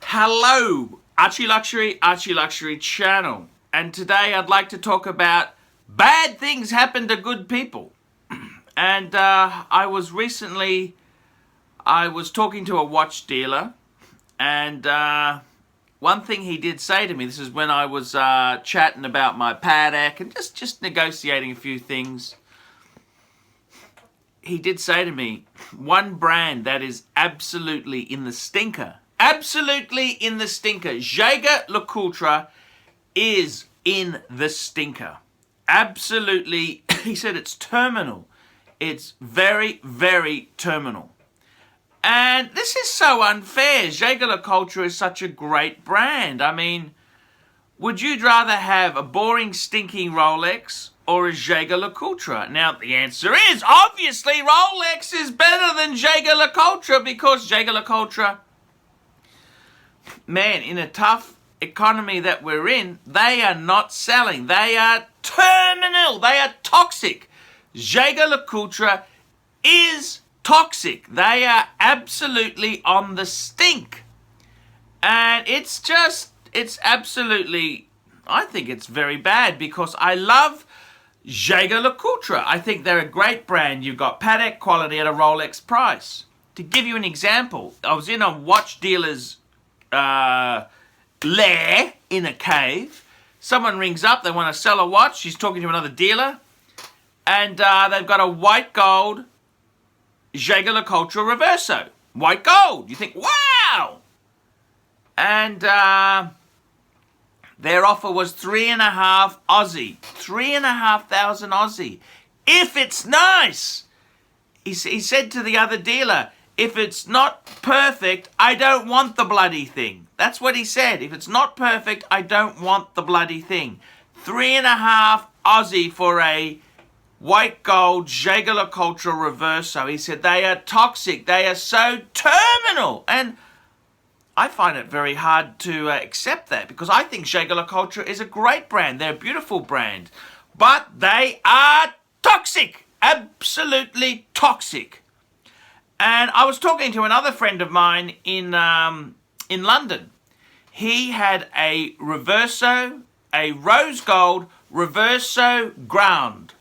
Hello, ArchieLuxury channel. And today I'd like to talk about bad things happen to good people. And I was talking to a watch dealer, and one thing he did say to me, this is when I was chatting about my paddock and just negotiating a few things. He did say to me, one brand that is absolutely in the stinker, Jaeger-LeCoultre is in the stinker. Absolutely, he said it's terminal. It's very, very terminal. And this is so unfair. Jaeger-LeCoultre is such a great brand. I mean, would you rather have a boring, stinking Rolex or a Jaeger-LeCoultre? Now, the answer is, obviously, Rolex is better than Jaeger-LeCoultre because Jaeger-LeCoultre, man, in a tough economy that we're in, they are not selling. They are terminal. They are toxic. Jaeger-LeCoultre is toxic. They are absolutely on the stink. And it's absolutely, I think it's very bad because I love Jaeger-LeCoultre. I think they're a great brand. You've got Patek quality at a Rolex price. To give you an example, I was in a watch dealer's lair in a cave. Someone rings up, they want to sell a watch. She's talking to another dealer. And they've got a white gold Jaeger-LeCoultre Reverso. White gold. You think, wow! And their offer was 3.5 Aussie. 3,500 Aussie. If it's nice. He said to the other dealer, if it's not perfect, I don't want the bloody thing. That's what he said. If it's not perfect, I don't want the bloody thing. 3.5 Aussie for a white gold Jaeger-LeCoultre Reverso. He said they are toxic. They are so terminal. And I find it very hard to accept that because I think Jaeger-LeCoultre is a great brand. They're a beautiful brand. But they are toxic. Absolutely toxic. And I was talking to another friend of mine in London. He had a Reverso, a rose gold Reverso Grande.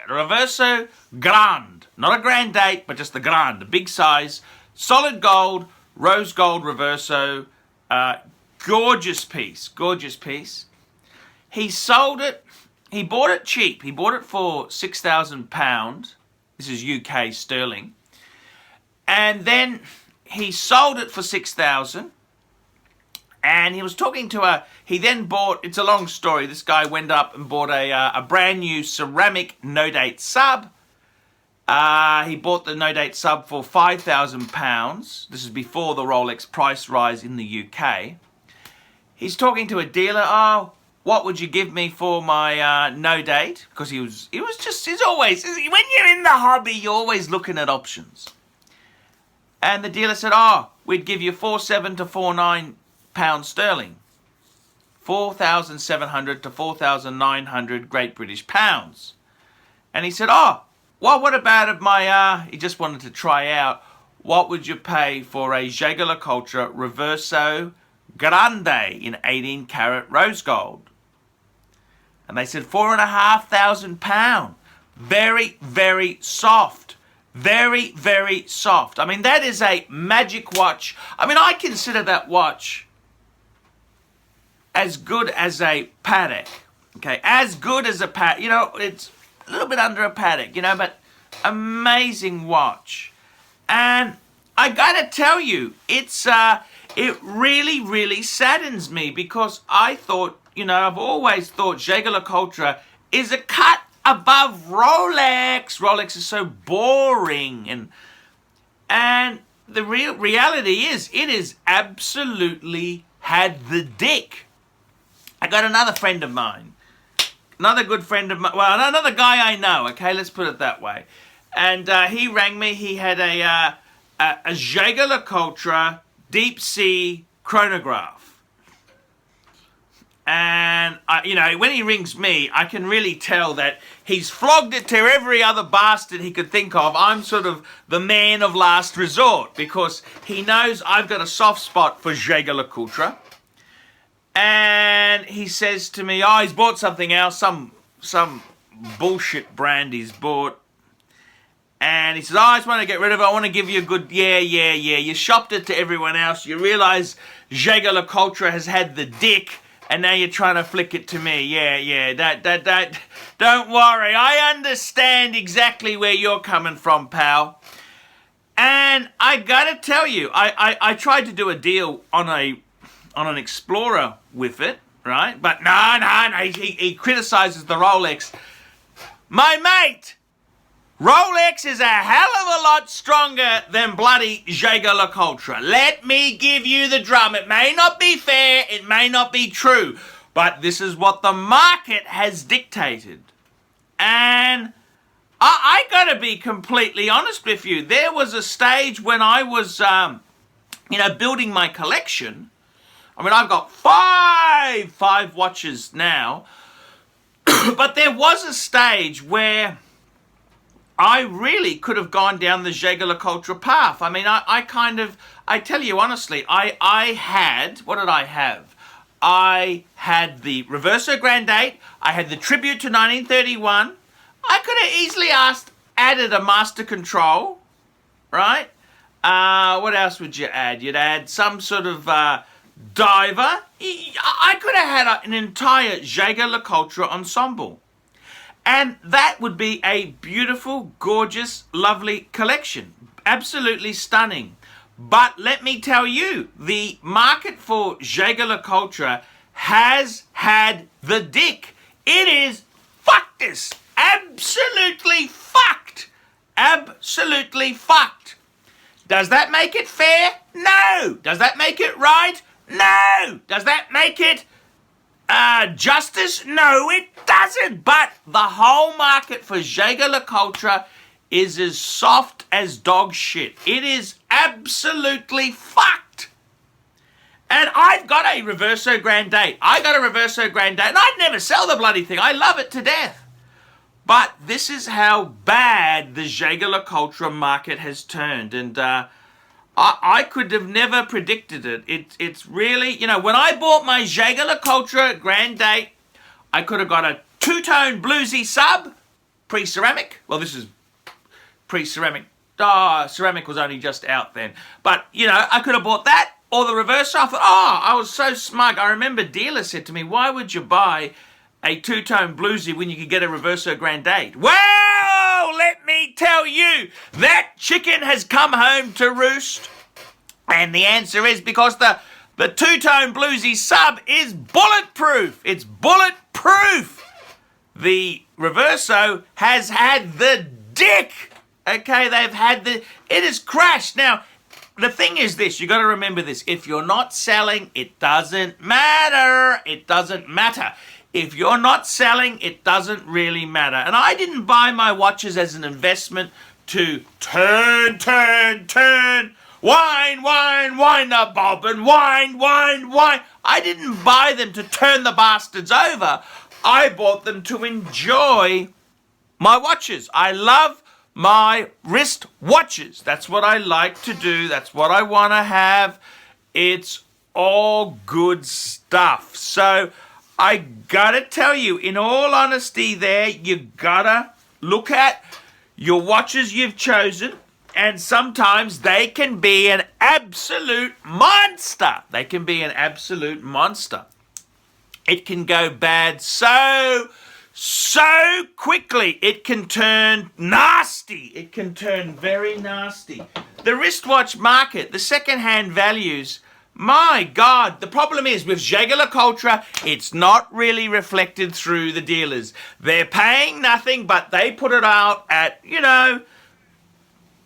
Reverso Grande. Not a Grand Date, but just the Grande, the big size, solid gold, rose gold Reverso. Gorgeous piece. He sold it. He bought it cheap. He bought it for £6,000. This is UK sterling. And then he sold it for 6,000. And he was talking to he then bought, it's a long story, this guy went up and bought a brand new ceramic no-date sub. He bought the no-date sub for £5,000. This is before the Rolex price rise in the UK. He's talking to a dealer, oh, what would you give me for my no-date? Because he's always, when you're in the hobby, you're always looking at options. And the dealer said, oh, we'd give you 4,700 to 4,900 pounds sterling. 4,700 to 4,900 Great British pounds. And he said, oh, well, what about my, he just wanted to try out, what would you pay for a Jaeger-LeCoultre Reverso Grande in 18 karat rose gold? And they said £4,500. Very, very soft. Very, very soft. I mean, that is a magic watch. I mean, I consider that watch as good as a Patek. Okay, as good as a Patek. You know, it's a little bit under a Patek, you know, but amazing watch. And I gotta tell you, it really, really saddens me because I thought, you know, I've always thought Jaeger-LeCoultre is a cut above Rolex. Rolex is so boring. And the reality is, it is absolutely had the dick. I got another friend of mine. Another good friend of mine. Well, another guy I know, okay? Let's put it that way. And he rang me. He had a Jaeger-LeCoultre deep sea chronograph. And, when he rings me, I can really tell that he's flogged it to every other bastard he could think of. I'm sort of the man of last resort because he knows I've got a soft spot for Jaeger-LeCoultre. And he says to me, he's bought something else, some bullshit brand he's bought. And he says, I just want to get rid of it. I want to give you a good, yeah. You shopped it to everyone else. You realise Jaeger-LeCoultre has had the dick. And now you're trying to flick it to me. Yeah. Don't worry. I understand exactly where you're coming from, pal. And I gotta tell you, I tried to do a deal on an Explorer with it, right? But no. He criticises the Rolex. My mate, Rolex is a hell of a lot stronger than bloody Jaeger-LeCoultre. Let me give you the drum. It may not be fair, it may not be true, but this is what the market has dictated. And I gotta be completely honest with you. There was a stage when I was, building my collection. I mean, I've got five watches now, but there was a stage where I really could have gone down the Jaeger-LeCoultre path. I mean, I tell you honestly, I had, what did I have? I had the Reverso Grand 8, I had the Tribute to 1931. I could have easily added a Master Control, right? What else would you add? You'd add some sort of diver. I could have had an entire Jaeger-LeCoultre ensemble. And that would be a beautiful, gorgeous, lovely collection. Absolutely stunning. But let me tell you, the market for Jaeger-LeCoultre has had the dick. It is fucked this. Absolutely fucked. Absolutely fucked. Does that make it fair? No. Does that make it right? No. Does that make it justice? No, it doesn't. But the whole market for Jaeger-LeCoultre is as soft as dog shit. It is absolutely fucked. And I've got a Reverso Grand 8. I got a Reverso Grand 8, and I'd never sell the bloody thing. I love it to death. But this is how bad the Jaeger-LeCoultre market has turned. And I could have never predicted it. It's really, when I bought my Jaeger-LeCoultre Grand 8, I could have got a two-tone bluesy sub, pre-ceramic. Well, this is pre-ceramic. Ceramic was only just out then. But, I could have bought that or the reverse. I thought, I was so smug. I remember dealer said to me, why would you buy a two-tone bluesy when you could get a Reverso Grand 8? Well, let me tell you, that chicken has come home to roost. And the answer is because the two-tone bluesy sub is bulletproof. It's bulletproof. The Reverso has had the dick. Okay, it has crashed. Now, the thing is this, you got to remember this. If you're not selling, it doesn't matter. It doesn't matter. If you're not selling, it doesn't really matter. And I didn't buy my watches as an investment to turn, wine the bobbin, wine. I didn't buy them to turn the bastards over. I bought them to enjoy my watches. I love my wrist watches. That's what I like to do. That's what I want to have. It's all good stuff. So I gotta tell you, in all honesty there, you gotta look at your watches you've chosen, and sometimes they can be an absolute monster. They can be an absolute monster. It can go bad so quickly. It can turn nasty. It can turn very nasty. The wristwatch market, the second-hand values, my God, the problem is with Jaeger-LeCoultre, it's not really reflected through the dealers. They're paying nothing, but they put it out at,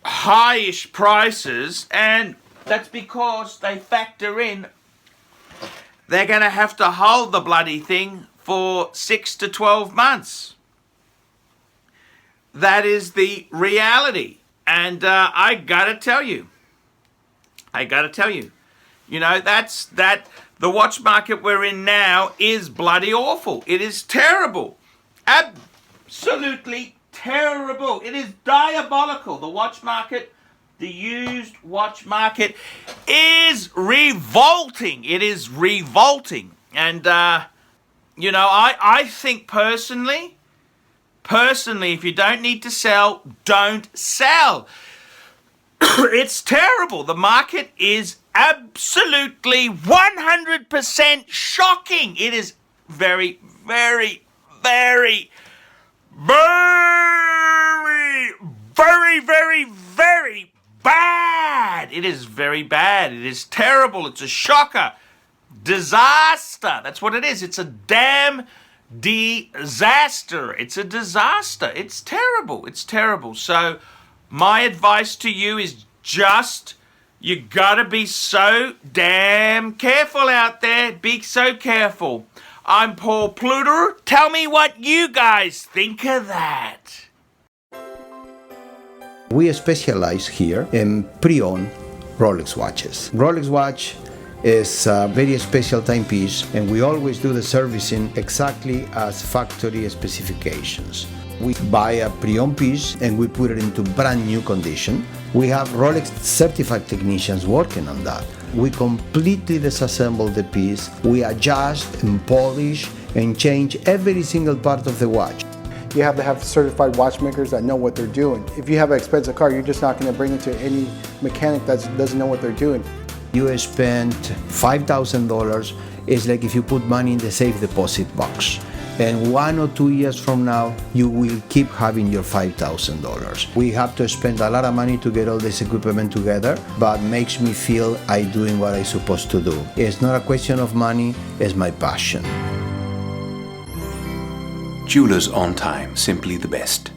high-ish prices, and that's because they factor in they're going to have to hold the bloody thing for 6 to 12 months. That is the reality. And I gotta tell you, You know, the watch market we're in now is bloody awful. It is terrible. Absolutely terrible. It is diabolical. The watch market, the used watch market is revolting. It is revolting. And, you know, I think personally, if you don't need to sell, don't sell. It's terrible. The market is absolutely 100% shocking. It is very, very, very, very, very, very, very bad. It is very bad. It is terrible. It's a shocker. Disaster. That's what it is. It's a damn disaster. It's a disaster. It's terrible. It's terrible. So my advice to you is just, you gotta be so damn careful out there. Be so careful. I'm Paul Pluter. Tell me what you guys think of that. We specialize here in pre-owned Rolex watches. Rolex watch is a very special timepiece, and we always do the servicing exactly as factory specifications. We buy a pre-owned piece and we put it into brand new condition. We have Rolex certified technicians working on that. We completely disassemble the piece. We adjust and polish and change every single part of the watch. You have to have certified watchmakers that know what they're doing. If you have an expensive car, you're just not going to bring it to any mechanic that doesn't know what they're doing. You spend $5,000, it's like if you put money in the safe deposit box. And 1 or 2 years from now, you will keep having your $5,000. We have to spend a lot of money to get all this equipment together, but makes me feel I'm doing what I'm supposed to do. It's not a question of money, it's my passion. Jewelers on time, simply the best.